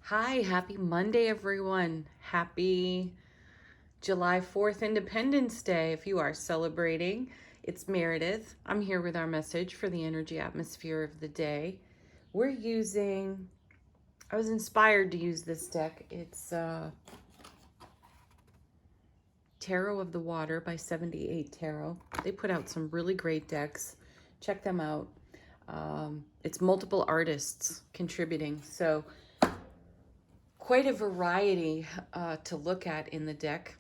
Hi, happy Monday, everyone. Happy July 4th, Independence Day. If you are celebrating, it's Meredith. I'm here with our message for the energy atmosphere of the day. I was inspired to use this deck. It's Tarot of the Water by 78 Tarot. They put out some really great decks. Check them out. It's multiple artists contributing. So quite a variety to look at in the deck.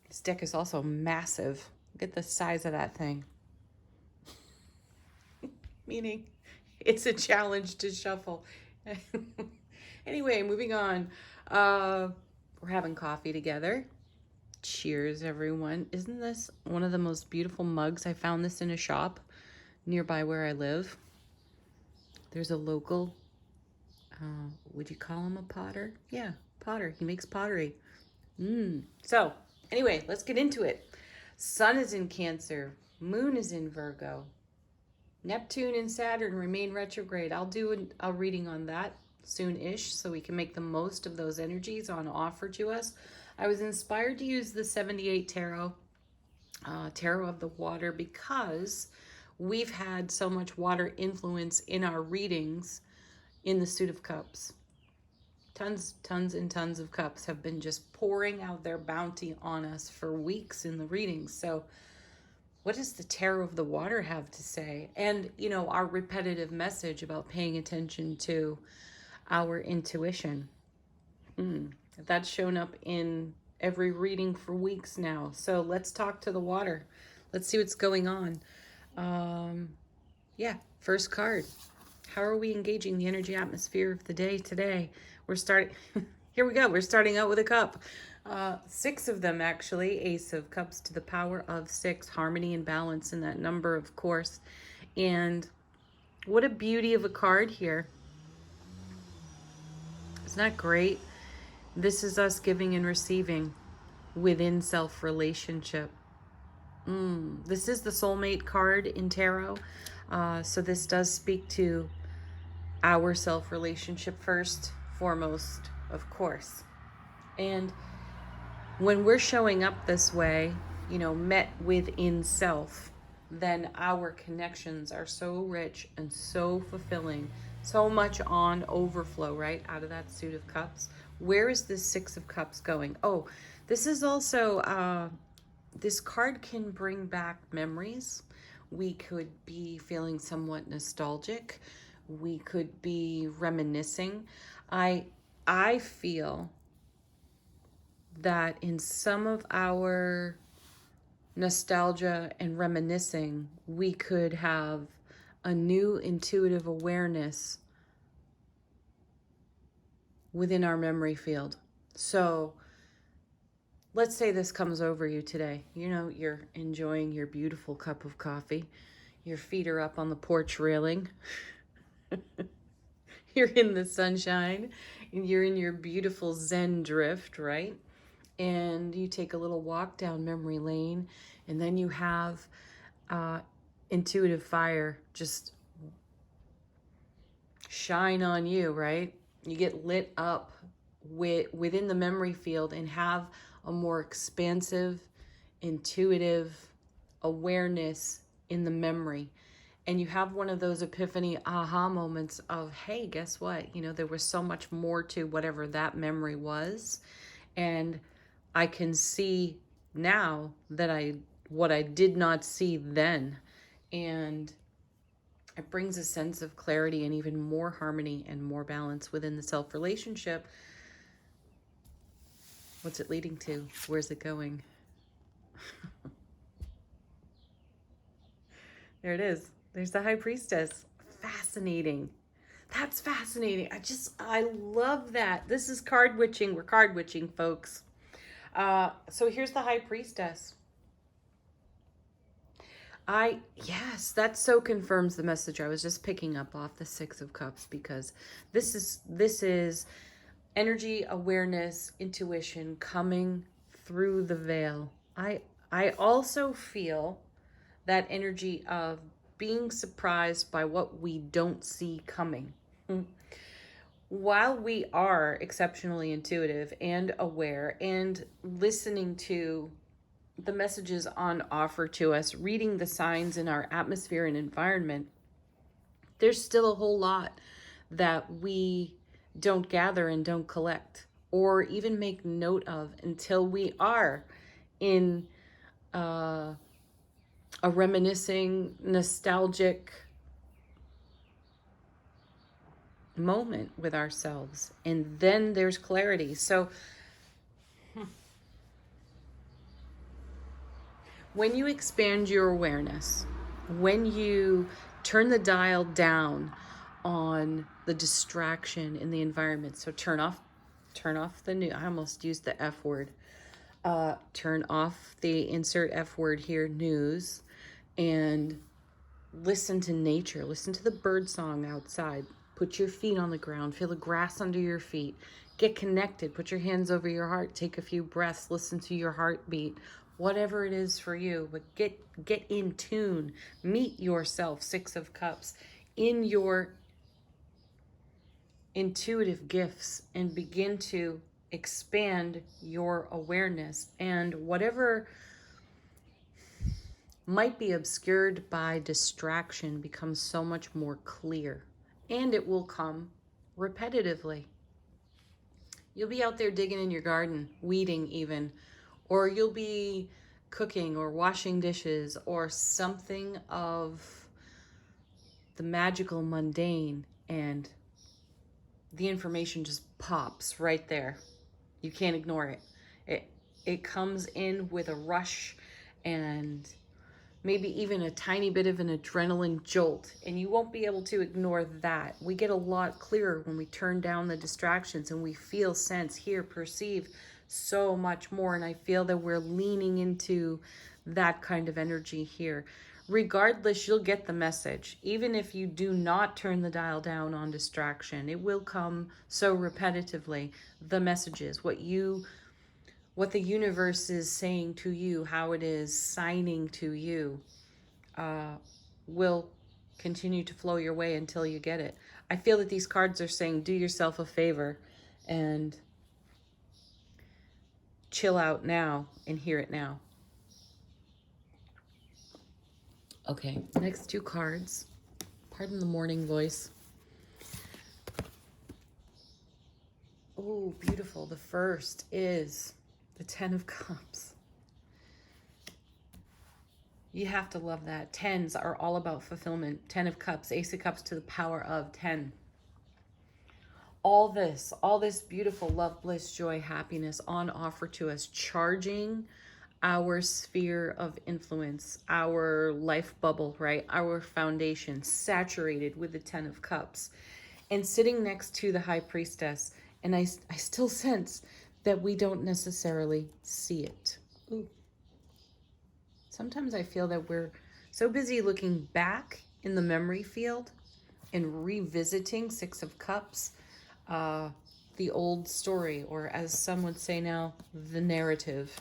This deck is also massive. Look at the size of that thing. Meaning it's a challenge to shuffle. Anyway, moving on. We're having coffee together. Cheers, everyone. Isn't this one of the most beautiful mugs? I found this in a shop nearby where I live. There's a local, would you call him a potter? Yeah, potter. He makes pottery. So, anyway, let's get into it. Sun is in Cancer. Moon is in Virgo. Neptune and Saturn remain retrograde. I'll do a reading on that soon-ish so we can make the most of those energies on offer to us. I was inspired to use the 78 Tarot, Tarot of the Water, because we've had so much water influence in our readings in the Suit of Cups. Tons and tons of cups have been just pouring out their bounty on us for weeks in the readings. So what does the Tarot of the Water have to say? And, our repetitive message about paying attention to our intuition. That's shown up in every reading for weeks now. So let's talk to the water. Let's see what's going on. First card. How are we engaging the energy atmosphere of the day today? We're starting, here we go. We're starting out with a cup. 6 of them, actually. Ace of Cups to the power of 6. Harmony and balance in that number, of course. And what a beauty of a card here. Isn't that great? This is us giving and receiving within self-relationship. This is the soulmate card in tarot. So this does speak to our self-relationship first, foremost, of course. And when we're showing up this way, met within self, then our connections are so rich and so fulfilling, so much on overflow, right, out of that Suit of Cups. Where is this 6 of Cups going? Oh, this is also, this card can bring back memories. We could be feeling somewhat nostalgic. We could be reminiscing. I feel that in some of our nostalgia and reminiscing, we could have a new intuitive awareness within our memory field. So let's say this comes over you today. You're enjoying your beautiful cup of coffee. Your feet are up on the porch railing. You're in the sunshine. And you're in your beautiful Zen drift, right? And you take a little walk down memory lane, and then you have intuitive fire just shine on you, right? You get lit up within the memory field and have a more expansive, intuitive awareness in the memory. And you have one of those epiphany aha moments of, hey, guess what? There was so much more to whatever that memory was. And I can see now what I did not see then. And it brings a sense of clarity and even more harmony and more balance within the self-relationship. What's it leading to? Where's it going? There it is. There's the High Priestess. Fascinating. That's fascinating. I love that. This is card witching. We're card witching, folks. So here's the High Priestess. Yes, that so confirms the message I was just picking up off the 6 of Cups, because this is energy, awareness, intuition coming through the veil. I also feel that energy of being surprised by what we don't see coming. while we are exceptionally intuitive and aware and listening to the messages on offer to us, reading the signs in our atmosphere and environment, there's still a whole lot that we don't gather and don't collect or even make note of until we are in a reminiscing, nostalgic moment with ourselves. And then there's clarity. So when you expand your awareness, when you turn the dial down on the distraction in the environment, so turn off the new, I almost used the F word, turn off the insert F word here, news, and listen to nature, listen to the bird song outside, put your feet on the ground, feel the grass under your feet, get connected, put your hands over your heart, take a few breaths, listen to your heartbeat, whatever it is for you, but get in tune, meet yourself, Six of Cups, in your intuitive gifts, and begin to expand your awareness, and whatever might be obscured by distraction becomes so much more clear, and it will come repetitively. You'll be out there digging in your garden, weeding even, or you'll be cooking or washing dishes or something of the magical mundane, and the information just pops right there. You can't ignore it. It comes in with a rush and maybe even a tiny bit of an adrenaline jolt, and you won't be able to ignore that. We get a lot clearer when we turn down the distractions and we feel, sense, hear, perceive so much more, and I feel that we're leaning into that kind of energy here. Regardless, you'll get the message. Even if you do not turn the dial down on distraction, it will come so repetitively. The messages, what the universe is saying to you, how it is signing to you, will continue to flow your way until you get it. I feel that these cards are saying, do yourself a favor and chill out now and hear it now. Okay, next two cards. Pardon the morning voice. Oh, beautiful. The first is the Ten of Cups. You have to love that. Tens are all about fulfillment. 10 of Cups, Ace of Cups to the power of 10. All this beautiful love, bliss, joy, happiness on offer to us, charging our sphere of influence, our life bubble, right? Our foundation, saturated with the 10 of Cups. And sitting next to the High Priestess, and I still sense that we don't necessarily see it. Ooh. Sometimes I feel that we're so busy looking back in the memory field and revisiting Six of Cups, the old story, or as some would say now, the narrative.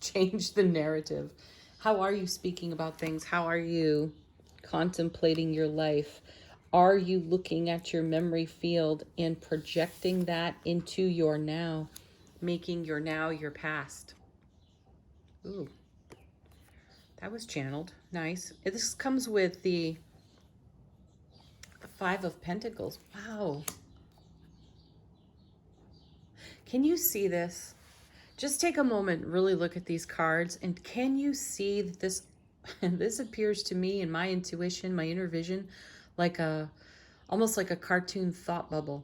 Change the narrative. How are you speaking about things? How are you contemplating your life? Are you looking at your memory field and projecting that into your now, making your now your past? Ooh, that was channeled. Nice. This comes with the Five of Pentacles. Wow. Can you see this? Just take a moment, really look at these cards, and can you see that this, this appears to me in my intuition, my inner vision, like almost like a cartoon thought bubble,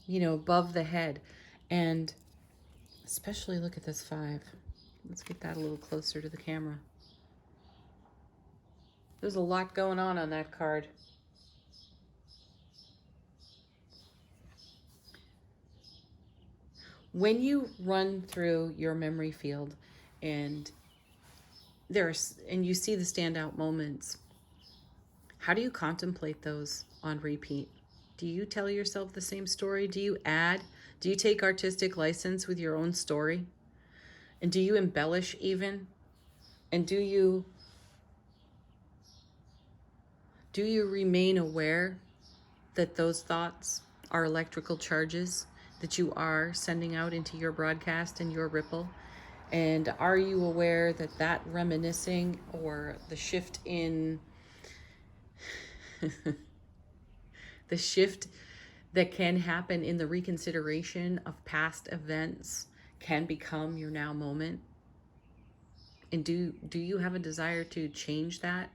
above the head. And especially look at this 5. Let's get that a little closer to the camera. There's a lot going on that card. When you run through your memory field and you see the standout moments, how do you contemplate those on repeat? Do you tell yourself the same story? Do you add? Do you take artistic license with your own story? And do you embellish even? And do you remain aware that those thoughts are electrical charges that you are sending out into your broadcast and your ripple? And are you aware that that reminiscing or the shift in the shift that can happen in the reconsideration of past events can become your now moment? And do you have a desire to change that?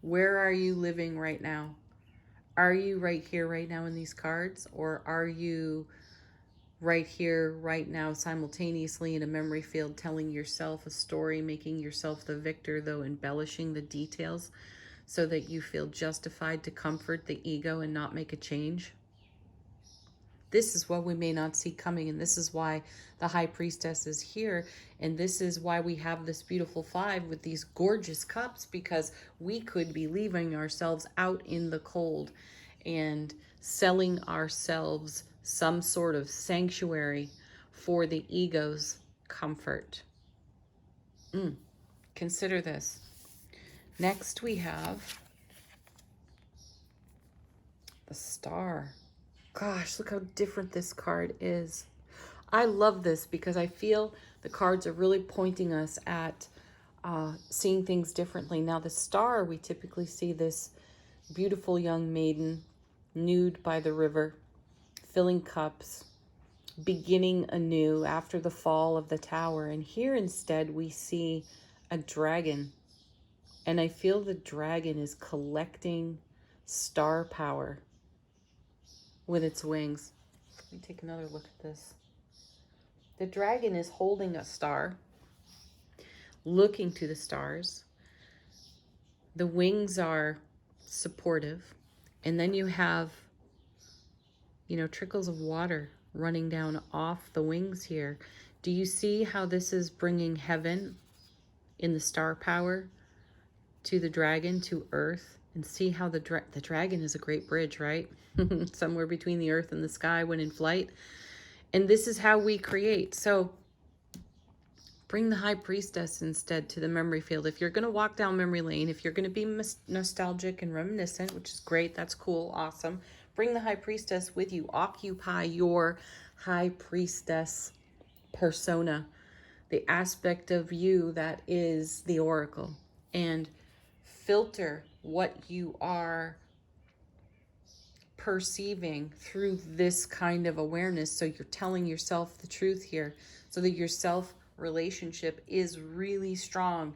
Where are you living right now? Are you right here, right now in these cards? Or are you right here, right now, simultaneously in a memory field, telling yourself a story, making yourself the victor, though embellishing the details so that you feel justified to comfort the ego and not make a change? This is what we may not see coming, and this is why the High Priestess is here, and this is why we have this beautiful five with these gorgeous cups, because we could be leaving ourselves out in the cold and selling ourselves some sort of sanctuary for the ego's comfort. Consider this. Next we have the Star. Gosh, look how different this card is. I love this because I feel the cards are really pointing us at seeing things differently. Now, the Star, we typically see this beautiful young maiden nude by the river, filling cups, beginning anew after the fall of the tower. And here instead we see a dragon. And I feel the dragon is collecting star power with its wings. Let me take another look at this. The dragon is holding a star, looking to the stars. The wings are supportive. And then you have, trickles of water running down off the wings here. Do you see how this is bringing heaven in the star power to the dragon, to earth? And see how the dragon is a great bridge, right? Somewhere between the earth and the sky when in flight. And this is how we create. So bring the High Priestess instead to the memory field. If you're going to walk down memory lane, if you're going to be nostalgic and reminiscent, which is great, that's cool, awesome, bring the High Priestess with you. Occupy your High Priestess persona, the aspect of you that is the oracle, and filter what you are perceiving through this kind of awareness, so you're telling yourself the truth here, so that your self relationship is really strong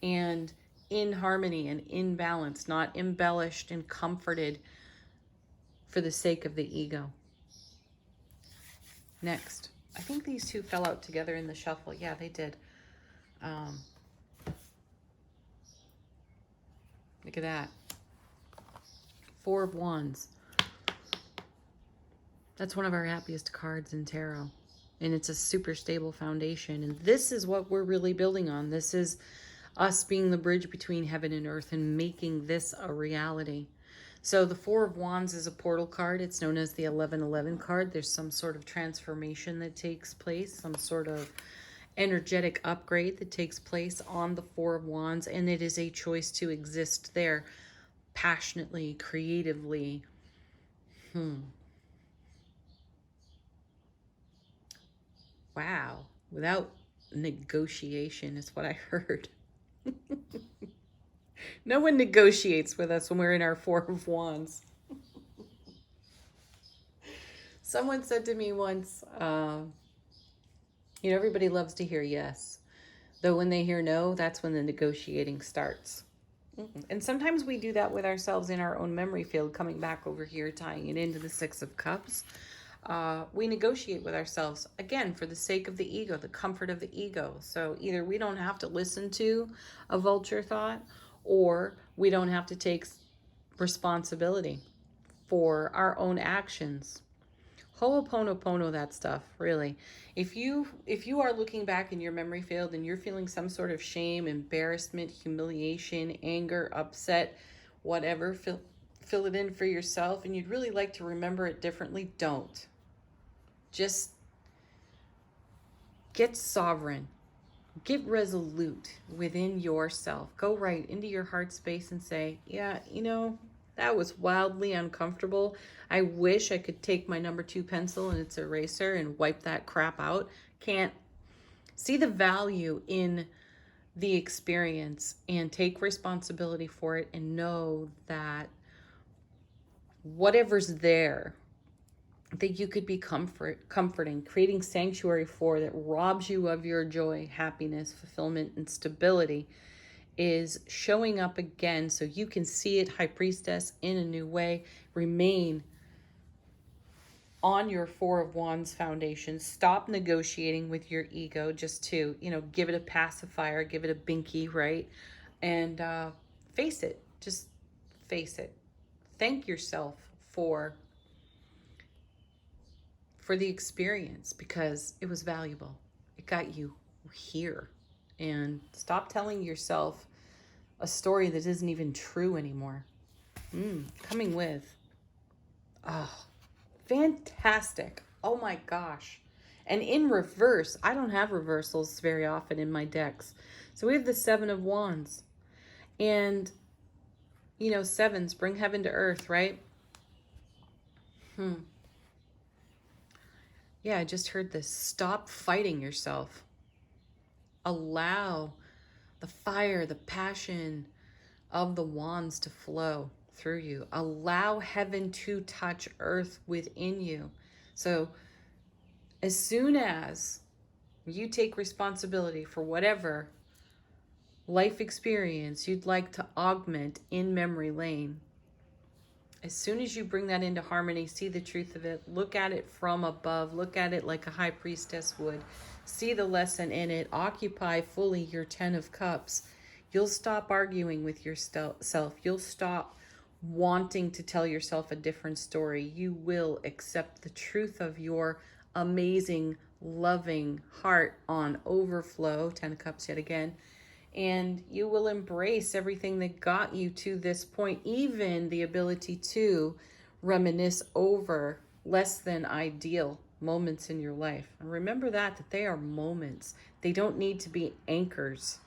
and in harmony and in balance, not embellished and comforted for the sake of the ego. Next, I think these two fell out together in the shuffle. Yeah, they did. Look at that. Four of Wands. That's one of our happiest cards in tarot. And it's a super stable foundation. And this is what we're really building on. This is us being the bridge between heaven and earth and making this a reality. So the Four of Wands is a portal card. It's known as the 1111 card. There's some sort of transformation that takes place, some sort of energetic upgrade that takes place on the Four of Wands. And it is a choice to exist there passionately, creatively. Wow. Without negotiation is what I heard. No one negotiates with us when we're in our Four of Wands. Someone said to me once, everybody loves to hear yes. Though when they hear no, that's when the negotiating starts. And sometimes we do that with ourselves in our own memory field, coming back over here, tying it into the Six of Cups. We negotiate with ourselves, again, for the sake of the ego, the comfort of the ego. So either we don't have to listen to a vulture thought, or we don't have to take responsibility for our own actions. Ho'oponopono, that stuff, really. If you are looking back in your memory field and you're feeling some sort of shame, embarrassment, humiliation, anger, upset, whatever, fill it in for yourself, and you'd really like to remember it differently, don't. Just get sovereign. Get resolute within yourself. Go right into your heart space and say, yeah, That was wildly uncomfortable. I wish I could take my number 2 pencil and its eraser and wipe that crap out. Can't. See the value in the experience and take responsibility for it, and know that whatever's there that you could be comforting, creating sanctuary for, that robs you of your joy, happiness, fulfillment, and stability, is showing up again so you can see it, High Priestess, in a new way. Remain on your Four of Wands foundation. Stop negotiating with your ego just to, give it a pacifier, give it a binky, right? And face it. Just face it. Thank yourself for the experience, because it was valuable. It got you here. And stop telling yourself a story that isn't even true anymore. Coming with. Oh, fantastic. Oh my gosh. And in reverse, I don't have reversals very often in my decks. So we have the Seven of Wands. And, sevens bring heaven to earth, right? Yeah, I just heard this. Stop fighting yourself. Allow the fire, the passion of the wands to flow through you. Allow heaven to touch earth within you. So as soon as you take responsibility for whatever life experience you'd like to augment in memory lane, as soon as you bring that into harmony, see the truth of it, look at it from above, look at it like a high priestess would, see the lesson in it, occupy fully your 10 of Cups, you'll stop arguing with yourself. You'll stop wanting to tell yourself a different story. You will accept the truth of your amazing, loving heart on overflow, 10 of Cups yet again, and you will embrace everything that got you to this point, even the ability to reminisce over less than ideal moments in your life. And remember that they are moments. They don't need to be anchors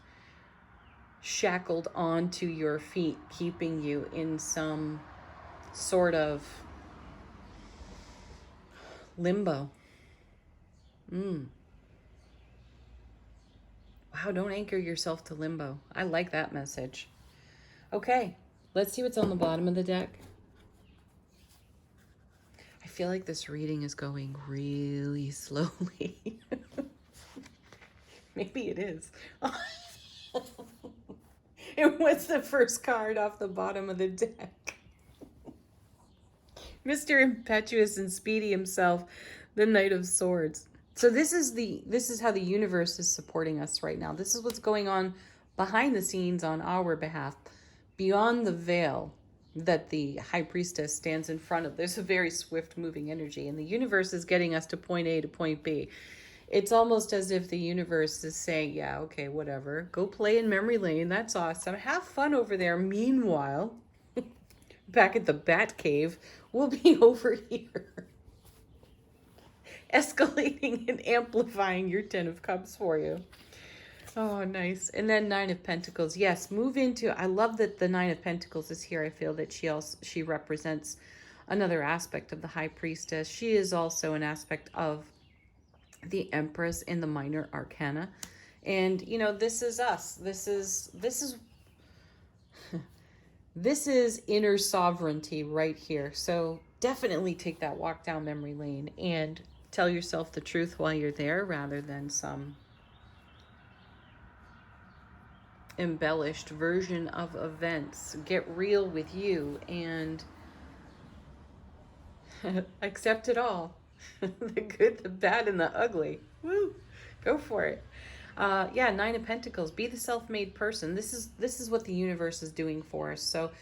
shackled onto your feet, keeping you in some sort of limbo. Wow, don't anchor yourself to limbo. I like that message. Okay, let's see what's on the bottom of the deck. I feel like this reading is going really slowly. Maybe it is. And what's the first card off the bottom of the deck? Mr. Impetuous and Speedy himself, the Knight of Swords. So this is how the universe is supporting us right now. This is what's going on behind the scenes on our behalf, beyond the veil that the High Priestess stands in front of. There's a very swift moving energy, and the universe is getting us to point A to point B. It's almost as if the universe is saying, yeah, okay, whatever. Go play in memory lane. That's awesome. Have fun over there. Meanwhile, back at the Bat Cave, we'll be over here escalating and amplifying your 10 of Cups for you. Oh, nice. And then 9 of Pentacles. Yes, move into, I love that the 9 of Pentacles is here. I feel that she represents another aspect of the High Priestess. She is also an aspect of the Empress in the minor arcana. And, this is us. This is inner sovereignty right here. So definitely take that walk down memory lane and tell yourself the truth while you're there, rather than some embellished version of events. Get real with you and accept it all. The good, the bad, and the ugly. Woo! Go for it. 9 of Pentacles. Be the self-made person. This is what the universe is doing for us. So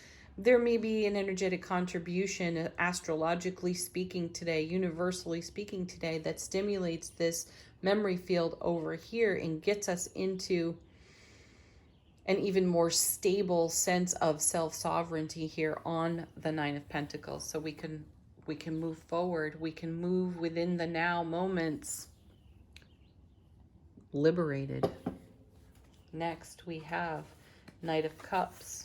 there may be an energetic contribution, astrologically speaking today, universally speaking today, that stimulates this memory field over here and gets us into an even more stable sense of self-sovereignty here on the 9 of Pentacles. So we can move forward. We can move within the now moments, liberated. Next, we have Knight of Cups.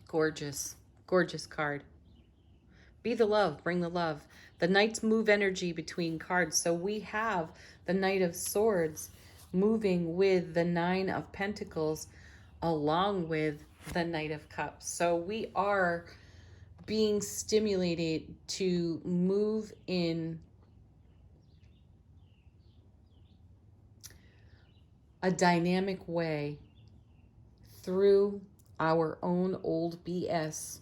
Gorgeous, Gorgeous card. Be the love, bring the love. The Knights move energy between cards. So we have the Knight of Swords moving with the Nine of Pentacles along with the Knight of Cups. So we are being stimulated to move in a dynamic way through our own old BS,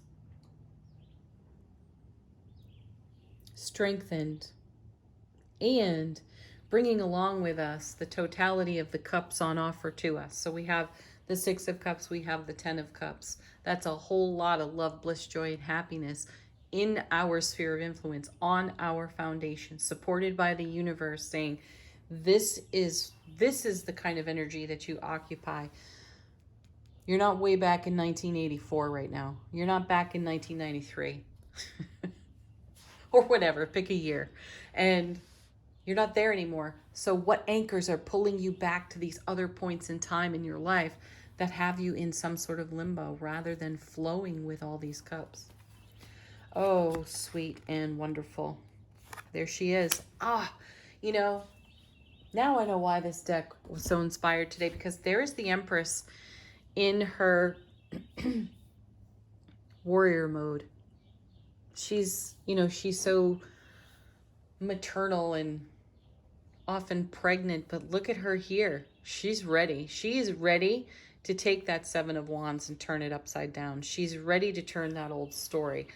strengthened, and bringing along with us the totality of the cups on offer to us. So we have the Six of Cups, we have the Ten of Cups. That's a whole lot of love, bliss, joy, and happiness in our sphere of influence, on our foundation, supported by the universe, saying, this is the kind of energy that you occupy. You're not way back in 1984 right now. You're not back in 1993. Or whatever, pick a year. And you're not there anymore. So what anchors are pulling you back to these other points in time in your life that have you in some sort of limbo rather than flowing with all these cups? Oh, sweet and wonderful. There she is. You know, now I know why this deck was so inspired today, because there is the Empress in her warrior mode. She's, she's so maternal and often pregnant, but look at her here. She's ready. She is ready to take that Seven of Wands and turn it upside down. She's ready to turn that old story,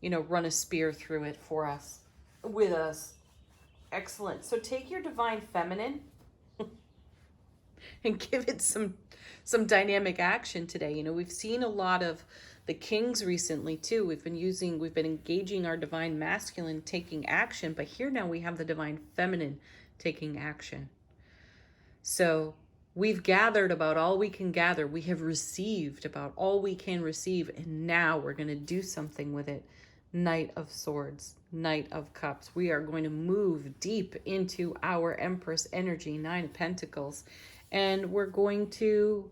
run a spear through it for us, with us. Excellent. So take your divine feminine and give it some dynamic action today. We've seen a lot of the kings recently too. We've been engaging our divine masculine taking action, but here now we have the divine feminine taking action. So we've gathered about all we can gather. We have received about all we can receive, and now we're going to do something with it. Knight of Swords, Knight of Cups. We are going to move deep into our Empress energy, Nine of Pentacles, and we're going to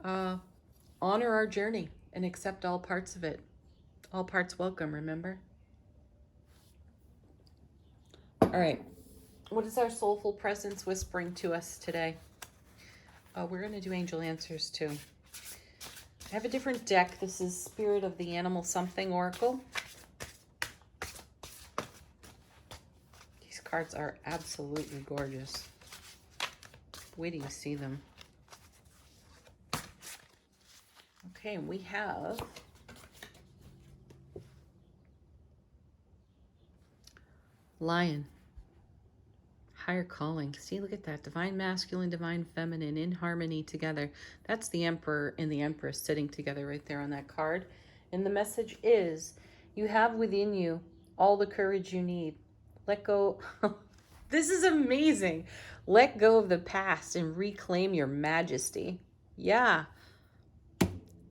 honor our journey and accept all parts of it. All parts welcome, remember? All right. What is our soulful presence whispering to us today? We're going to do angel answers too. I have a different deck. This is Spirit of the Animal Something Oracle. These cards are absolutely gorgeous. Wait till you see them. Okay, and we have Lion. Higher calling. See, look at that. Divine masculine, divine feminine in harmony together. That's the Emperor and the Empress sitting together right there on that card. And the message is, you have within you all the courage you need. Let go. This is amazing. Let go of the past and reclaim your majesty. Yeah,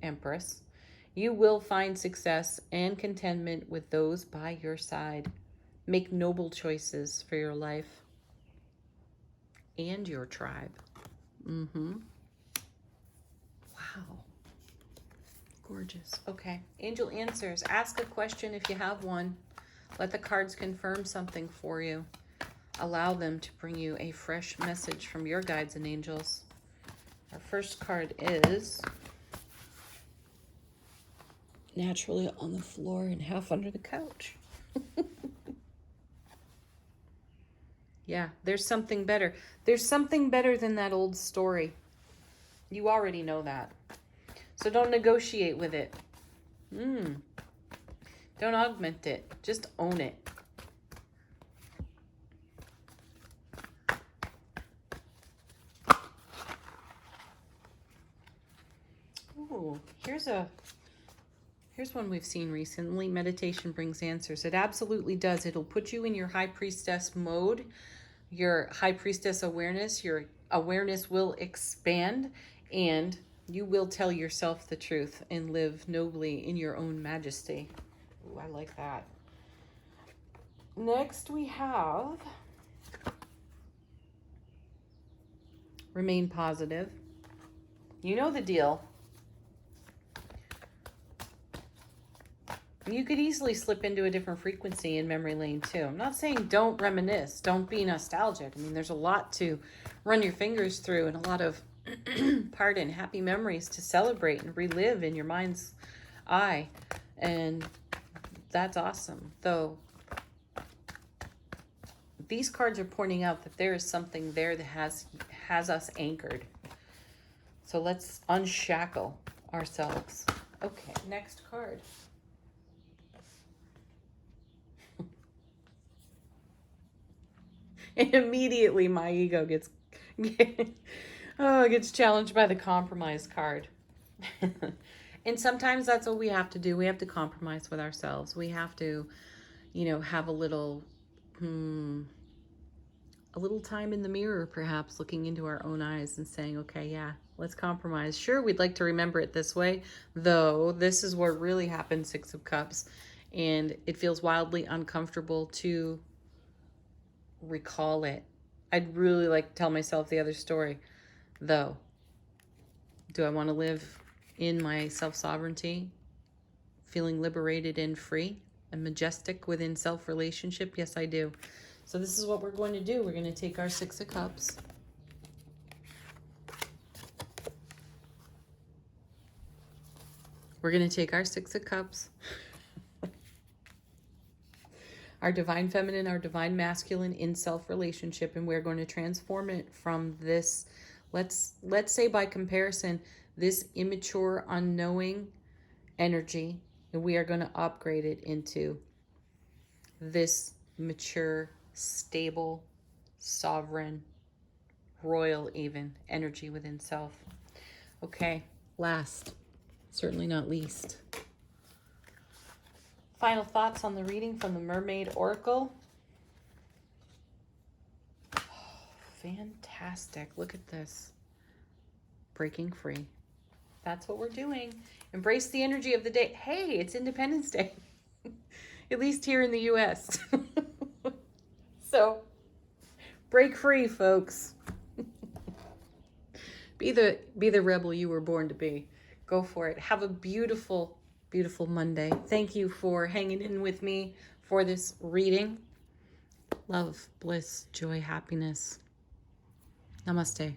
Empress. You will find success and contentment with those by your side. Make noble choices for your life and your tribe. Wow. Gorgeous. Okay. Angel answers. Ask a question if you have one. Let the cards confirm something for you. Allow them to bring you a fresh message from your guides and angels. Our first card is naturally on the floor and half under the couch. Yeah, there's something better. There's something better than that old story. You already know that. So don't negotiate with it. Don't augment it. Just own it. Ooh, here's one we've seen recently. Meditation brings answers. It absolutely does. It'll put you in your high priestess mode, your high priestess awareness. Your awareness will expand, and you will tell yourself the truth and live nobly in your own majesty. Ooh, I like that. Next we have remain positive. You know the deal. You could easily slip into a different frequency in memory lane too. I'm not saying don't reminisce, don't be nostalgic. I mean, there's a lot to run your fingers through and a lot of, pardon, happy memories to celebrate and relive in your mind's eye. And that's awesome. Though these cards are pointing out that there is something there that has us anchored. So let's unshackle ourselves. Okay, next card. And immediately my ego gets challenged by the compromise card. And sometimes that's what we have to do. We have to compromise with ourselves. We have to, have a little time in the mirror, perhaps looking into our own eyes and saying, okay, yeah, let's compromise. Sure, we'd like to remember it this way, though this is what really happened, Six of Cups, and it feels wildly uncomfortable to recall it. I'd really like to tell myself the other story, though. Do I want to live in my self-sovereignty, feeling liberated and free and majestic within self-relationship? Yes, I do. So this is what we're going to do. We're going to take our Six of Cups. We're going to take our Six of Cups, our divine feminine, our divine masculine in self-relationship, and we're going to transform it from this, let's say by comparison, this immature, unknowing energy, and we are going to upgrade it into this mature, stable, sovereign, royal even energy within self. Okay, last, certainly not least, final thoughts on the reading from the Mermaid Oracle. Oh, fantastic. Look at this. Breaking free. That's what we're doing. Embrace the energy of the day. Hey, it's Independence Day. At least here in the US. So, break free, folks. Be the rebel you were born to be. Go for it. Have a beautiful, beautiful Monday. Thank you for hanging in with me for this reading. Love, bliss, joy, happiness. Namaste.